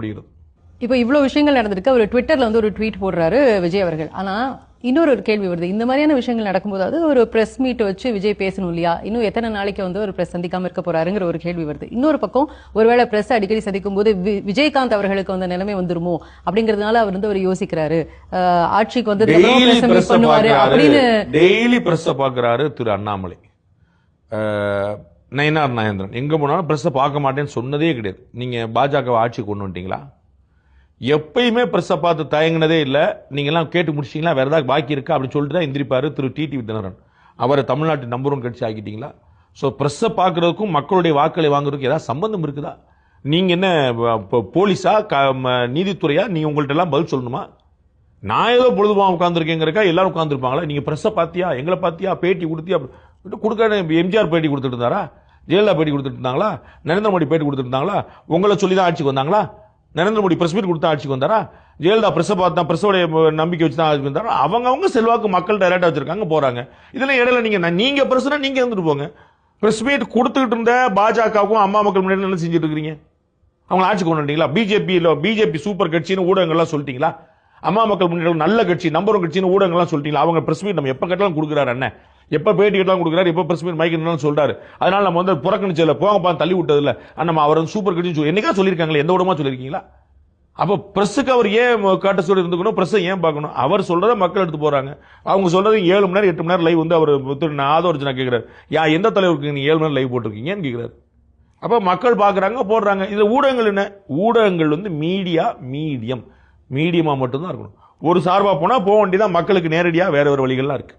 ஏற்படுகிறது. இப்போ இவ்வளவு விஷயங்கள் நடந்திருக்கு. அவர் ட்விட்டர்ல வந்து ஒரு ட்வீட் போடுறாரு விஜய் அவர்கள். ஆனா இன்னொரு கேள்வி வருது. இந்த மாதிரியான விஷயங்கள் நடக்கும்போது அது ஒரு பிரஸ் மீட் வச்சு விஜய் பேசணும் இல்லையா? இன்னும் எத்தனை நாளைக்கு வந்து ஒரு பிரஸ் சந்திக்காம இருக்க போறாருங்கிற ஒரு கேள்வி வருது. இன்னொரு பக்கம் ஒருவேளை பிரஸ் அடிக்கடி சந்திக்கும் போது விஜயகாந்த் அவர்களுக்கு வந்து நிலைமை வந்துருமோ அப்படிங்கறதுனால அவர் வந்து அவர் யோசிக்கிறாரு. ஆட்சிக்கு வந்து பண்ணுவாரு அப்படின்னு டெய்லி பிரஸ் பாக்குறாரு திரு அண்ணாமலை. நயினார் நாகேந்திரன் எங்க போனாலும் பிரஸ் பார்க்க மாட்டேன்னு சொன்னதே கிடையாது. நீங்க பாஜக ஆட்சி கொண்டு வந்துட்டீங்களா? எப்பயுமே பிரஸ்ஸை பார்த்து தயங்கினதே இல்லை. நீங்கெல்லாம் கேட்டு முடிச்சிங்களா, வேற ஏதாவது பாக்கி இருக்கா அப்படின்னு சொல்லிட்டு தான் எந்திரிப்பாரு திரு டிடிவி தினகரன். அவரை தமிழ்நாட்டின் நம்பர் 1 கட்சி ஆக்கிட்டீங்களா? ஸோ பிரஸ்ஸை பார்க்கறதுக்கும் மக்களுடைய வாக்களை வாங்குறதுக்கும் ஏதாவது சம்பந்தம் இருக்குதா? நீங்க என்ன போலீஸா நீதித்துறையா? நீங்க உங்கள்ட்ட எல்லாம் பதில் சொல்லணுமா? நான் ஏதோ பொழுதுபோக உட்காந்துருக்கேங்கிறக்கா எல்லாரும் உட்காந்துருப்பாங்களா? நீங்க பிரஸ்ஸை பார்த்தியா, எங்களை பார்த்தியா, பேட்டி கொடுத்தியா? கொடுக்க எம்ஜிஆர் பேட்டி கொடுத்துட்டு இருந்தாரா? ஜெயலலிதா பேட்டி கொடுத்துட்டு இருந்தாங்களா? நரேந்திர மோடி பேட்டி கொடுத்துட்டு இருந்தாங்களா? உங்களை சொல்லி தான் ஆட்சிக்கு வந்தாங்களா? நரேந்திர மோடி பிரஸ் மீட் கொடுத்தா ஆட்சிக்கு வந்தாரா? ஜெயலலிதா பிரஸ் பார்த்தா பிரஸோடைய நம்பிக்கை வச்சு தான் ஆட்சிக்கு வந்தாரா? அவங்க செல்வாக்கு மக்கள் டைரக்டா வச்சிருக்காங்க, போறாங்க. இதுல இடையில நீங்க பிரஸ்னா நீங்க இருந்துட்டு போங்க. பிரஸ் மீட் கொடுத்துக்கிட்டு இருந்த பாஜகவுக்கும் அம்மா மக்கள் முன்னாடி என்ன செஞ்சுட்டு இருக்கீங்க? அவங்க ஆட்சி கொண்டு வந்துட்டீங்களா? பிஜேபி சூப்பர் கட்சின்னு ஊடகங்கள்லாம் சொல்லிட்டீங்களா? அம்மா மக்கள் முன்னேற்ற நல்ல கட்சி, நம்பர் 1 கட்சின்னு ஊடகங்கள்லாம் சொல்லிட்டீங்களா? அவங்க பிரஸ் மீட் நம்ம எப்ப கேட்டாலும் கொடுக்குறாரு. அண்ணன் எப்ப பேட்டி கேட்டாலும் கொடுக்குறாரு, எப்ப பிரஸ் மீட் மைக் சொல்றாரு. அதனால நம்ம வந்து புறக்கணிச்சல போங்கப்பா தள்ளி விட்டது இல்ல. நம்ம அவர் சூப்பர் கட்சி என்னைக்கா சொல்லியிருக்காங்களே, எந்த விடமா சொல்லியிருக்கீங்களா? அப்ப பிரஸுக்கு அவர் ஏன் காட்ட இருந்துக்கணும்? பிரஸ் ஏன் பார்க்கணும்? அவர் சொல்றதை மக்கள் எடுத்து போறாங்க. அவங்க சொல்றது 7 மணி நேரம் 8 மணி நேரம் லைவ் வந்து அவர் ஆதோர்ஜனா கேட்கிறாரு. எந்த தலைவருக்கு நீங்க 7 மணி நேரம் லைவ் போட்டிருக்கீங்கன்னு கேட்கிறாரு. அப்ப மக்கள் பாக்குறாங்க, போடுறாங்க. இது ஊடகங்கள் என்ன? ஊடகங்கள் வந்து மீடியமா மட்டும்தான் இருக்கணும். ஒரு சார்பா போனா போக வேண்டியதான். மக்களுக்கு நேரடியா வேற ஒரு வழிகள்லாம் இருக்கு.